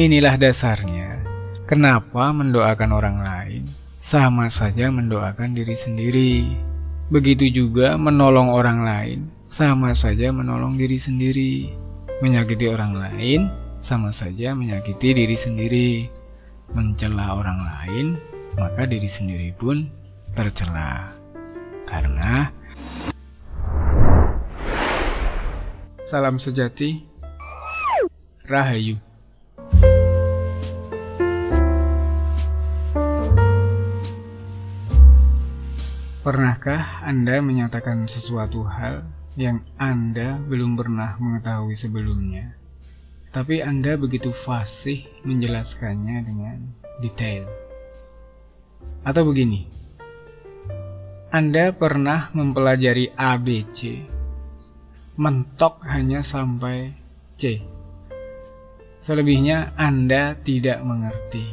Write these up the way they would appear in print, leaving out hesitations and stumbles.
Inilah dasarnya kenapa mendoakan orang lain sama saja mendoakan diri sendiri. Begitu juga menolong orang lain sama saja menolong diri sendiri. Menyakiti orang lain sama saja menyakiti diri sendiri. Mencela orang lain, maka diri sendiri pun tercela. Karena salam sejati, Rahayu. Pernahkah Anda menyatakan sesuatu hal yang Anda belum pernah mengetahui sebelumnya, tapi Anda begitu fasih menjelaskannya dengan detail? Atau begini, Anda pernah mempelajari ABC, mentok hanya sampai C. Selebihnya Anda tidak mengerti.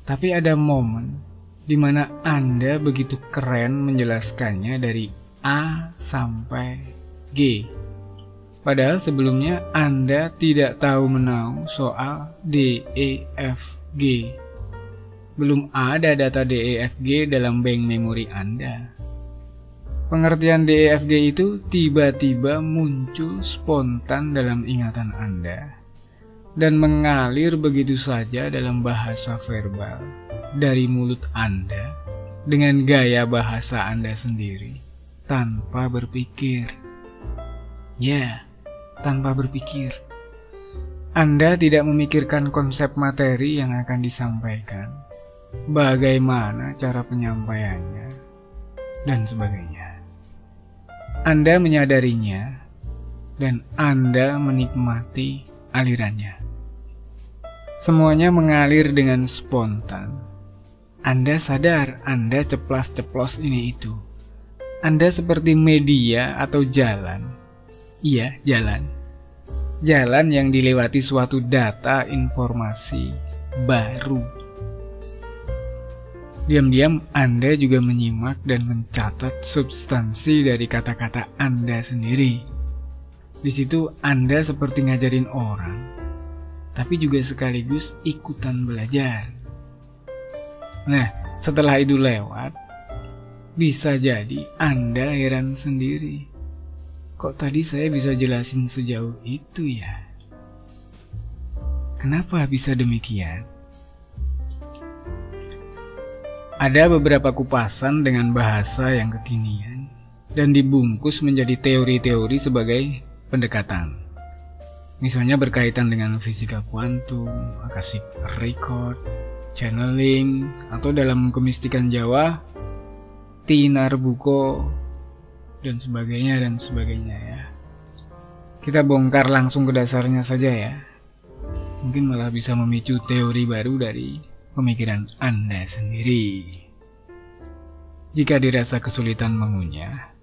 Tapi ada momen di mana Anda begitu keren menjelaskannya dari A sampai G. Padahal sebelumnya Anda tidak tahu menahu soal D, E, F, G. Belum ada data D, E, F, G dalam bank memori Anda. Pengertian D, E, F, G itu tiba-tiba muncul spontan dalam ingatan Anda dan mengalir begitu saja dalam bahasa verbal dari mulut Anda dengan gaya bahasa Anda sendiri tanpa berpikir. Ya, tanpa berpikir. Anda tidak memikirkan konsep materi yang akan disampaikan, bagaimana cara penyampaiannya, dan sebagainya. Anda menyadarinya dan Anda menikmati alirannya. Semuanya mengalir dengan spontan. Anda sadar Anda ceplas-ceplos ini itu. Anda seperti media atau jalan. Iya, jalan. Jalan yang dilewati suatu data informasi baru. Diam-diam Anda juga menyimak dan mencatat substansi dari kata-kata Anda sendiri. Di situ Anda seperti ngajarin orang, tapi juga sekaligus ikutan belajar. Nah, setelah itu lewat, bisa jadi Anda heran sendiri. Kok tadi saya bisa jelasin sejauh itu ya? Kenapa bisa demikian? Ada beberapa kupasan dengan bahasa yang kekinian dan dibungkus menjadi teori-teori sebagai pendekatan. Misalnya berkaitan dengan fisika kuantum, akashic record, channeling, atau dalam kemistikan Jawa, tinar buko, dan sebagainya ya. Kita bongkar langsung ke dasarnya saja ya. Mungkin malah bisa memicu teori baru dari pemikiran Anda sendiri. Jika dirasa kesulitan mengunyah,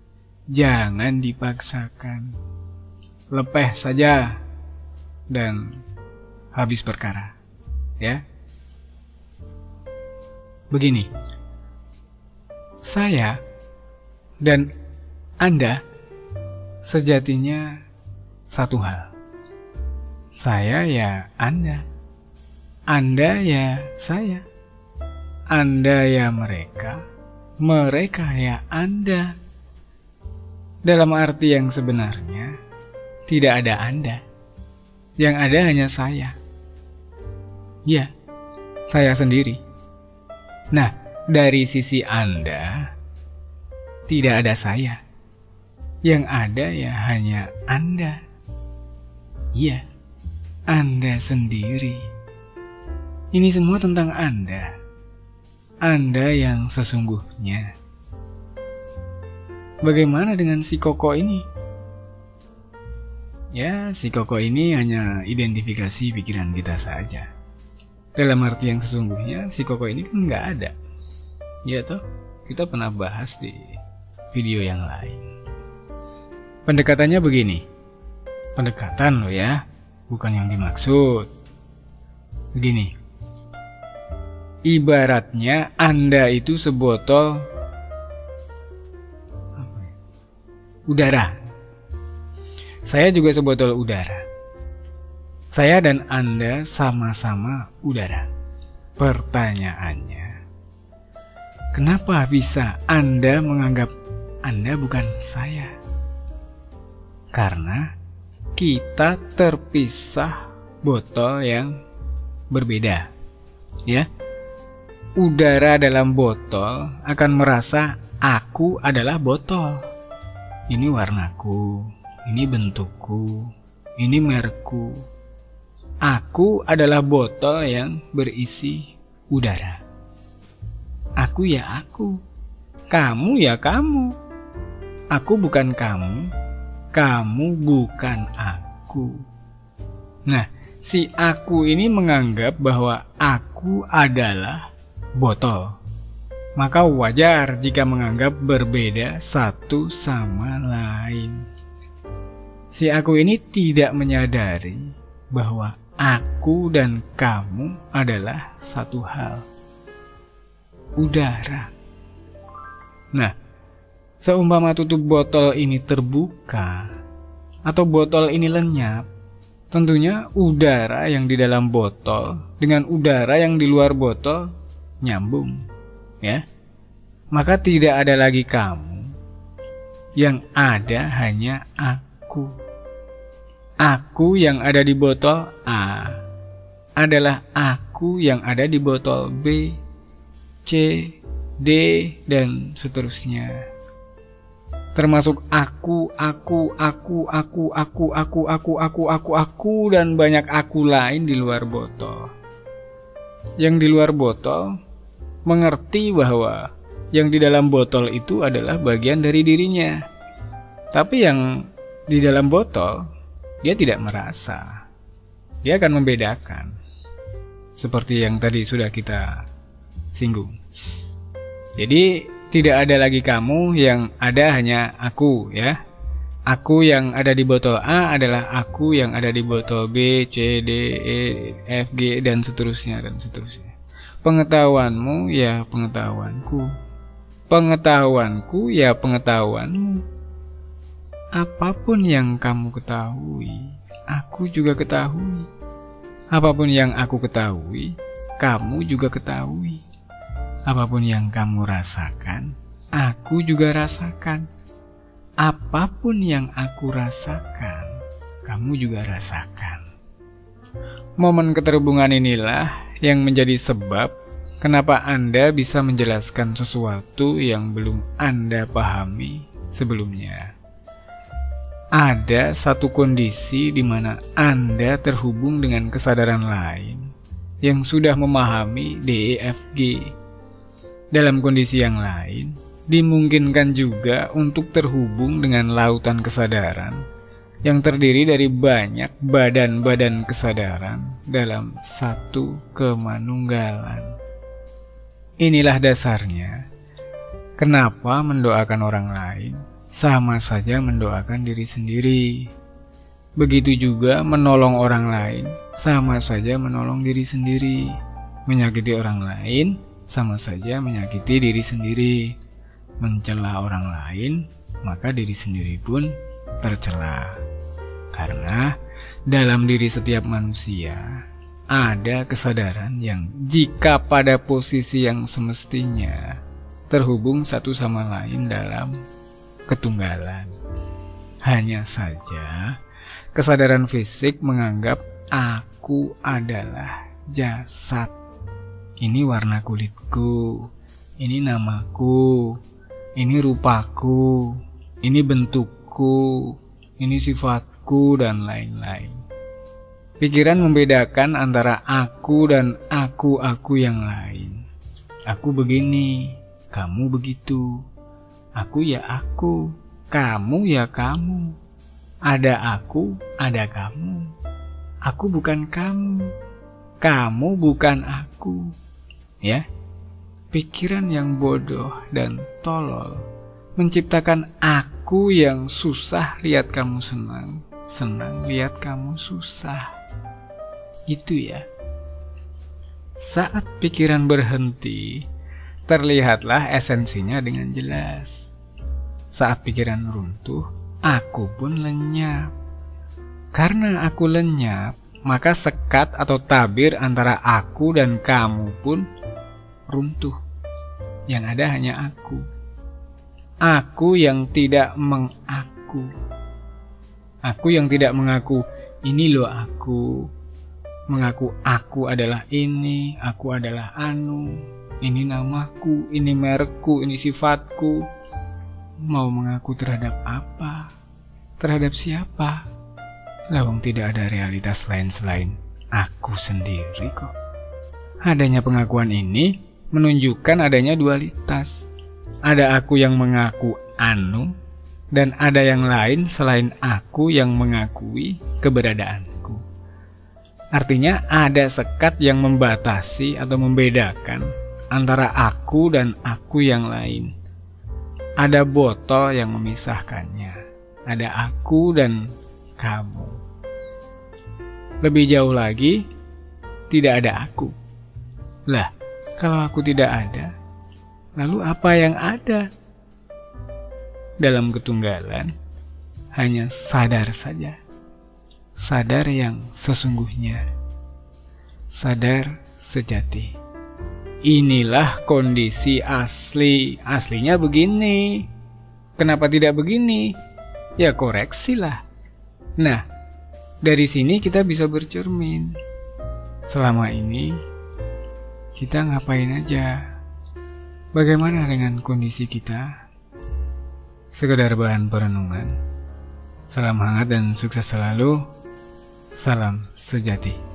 jangan dipaksakan. Lepeh saja dan habis perkara, ya. Begini, saya dan Anda sejatinya satu hal. Saya ya Anda, Anda ya saya, Anda ya mereka, mereka ya Anda. Dalam arti yang sebenarnya, tidak ada Anda. Yang ada hanya saya. Ya, saya sendiri. Nah, dari sisi Anda, tidak ada saya. Yang ada ya hanya Anda. Ya, Anda sendiri. Ini semua tentang Anda. Anda yang sesungguhnya. Bagaimana dengan si Koko ini? Ya, si Koko ini hanya identifikasi pikiran kita saja. Dalam arti yang sesungguhnya, si Koko ini kan nggak ada. Ya toh, kita pernah bahas di video yang lain. Pendekatannya begini. Pendekatan loh ya, bukan yang dimaksud. Begini. Ibaratnya Anda itu sebotol udara. Saya juga sebotol udara. Saya dan Anda sama-sama udara. Pertanyaannya, kenapa bisa Anda menganggap Anda bukan saya? Karena kita terpisah botol yang berbeda. Ya, udara dalam botol akan merasa aku adalah botol. Ini warnaku, ini bentukku, ini merekku. Aku adalah botol yang berisi udara. Aku ya aku, kamu ya kamu. Aku bukan kamu, kamu bukan aku. Nah, si aku ini menganggap bahwa aku adalah botol. Maka wajar jika menganggap berbeda satu sama lain. Si aku ini tidak menyadari bahwa aku dan kamu adalah satu hal. Udara. Nah, seumpama tutup botol ini terbuka atau botol ini lenyap, tentunya udara yang di dalam botol dengan udara yang di luar botol nyambung, ya. Maka tidak ada lagi kamu, yang ada hanya aku. Aku yang ada di botol A adalah aku yang ada di botol B, C, D, dan seterusnya. Termasuk aku, dan banyak aku lain di luar botol. Yang di luar botol mengerti bahwa yang di dalam botol itu adalah bagian dari dirinya. Tapi yang di dalam botol, dia tidak merasa. Dia akan membedakan. Seperti yang tadi sudah kita singgung. Jadi tidak ada lagi kamu, yang ada hanya aku, ya. Aku yang ada di botol A adalah aku yang ada di botol B, C, D, E, F, G, dan seterusnya, dan seterusnya. Pengetahuanmu ya pengetahuanku. Pengetahuanku ya pengetahuanmu. Apapun yang kamu ketahui, aku juga ketahui. Apapun yang aku ketahui, kamu juga ketahui. Apapun yang kamu rasakan, aku juga rasakan. Apapun yang aku rasakan, kamu juga rasakan. Momen keterhubungan inilah yang menjadi sebab kenapa Anda bisa menjelaskan sesuatu yang belum Anda pahami sebelumnya. Ada satu kondisi di mana Anda terhubung dengan kesadaran lain yang sudah memahami DEFG. Dalam kondisi yang lain, dimungkinkan juga untuk terhubung dengan lautan kesadaran yang terdiri dari banyak badan-badan kesadaran dalam satu kemanunggalan. Inilah dasarnya kenapa mendoakan orang lain sama saja mendoakan diri sendiri. Begitu juga menolong orang lain sama saja menolong diri sendiri. Menyakiti orang lain sama saja menyakiti diri sendiri. Mencela orang lain, maka diri sendiri pun tercela. Karena dalam diri setiap manusia ada kesadaran yang jika pada posisi yang semestinya terhubung satu sama lain dalam ketunggalan. Hanya saja kesadaran fisik menganggap aku adalah jasad. Ini warna kulitku, ini namaku, ini rupaku, ini bentukku, ini sifatku, dan lain-lain. Pikiran membedakan antara aku dan aku yang lain. Aku begini, kamu begitu. Aku ya aku, kamu ya kamu. Ada aku, ada kamu. Aku bukan kamu bukan aku. Ya, pikiran yang bodoh dan tolol menciptakan aku yang susah lihat kamu senang, senang lihat kamu susah. Itu ya. Saat pikiran berhenti, terlihatlah esensinya dengan jelas. Saat pikiran runtuh, aku pun lenyap. Karena aku lenyap, maka sekat atau tabir antara aku dan kamu pun runtuh. Yang ada hanya aku. Aku yang tidak mengaku. Aku yang tidak mengaku, ini loh aku. Mengaku aku adalah ini, aku adalah anu, ini namaku, ini merekku, ini sifatku. Mau mengaku terhadap apa? Terhadap siapa? Lawang tidak ada realitas lain selain aku sendiri kok. Adanya pengakuan ini menunjukkan adanya dualitas. Ada aku yang mengaku anu, dan ada yang lain selain aku yang mengakui keberadaanku. Artinya ada sekat yang membatasi atau membedakan antara aku dan aku yang lain. Ada botol yang memisahkannya. Ada aku dan kamu. Lebih jauh lagi, tidak ada aku. Lah, kalau aku tidak ada, lalu apa yang ada? Dalam ketunggalan, hanya sadar saja. Sadar yang sesungguhnya. Sadar sejati. Inilah kondisi asli. Aslinya begini. Kenapa tidak begini? Ya koreksilah. Nah, dari sini kita bisa bercermin. Selama ini, kita ngapain aja? Bagaimana dengan kondisi kita? Sekedar bahan perenungan. Salam hangat dan sukses selalu. Salam sejati.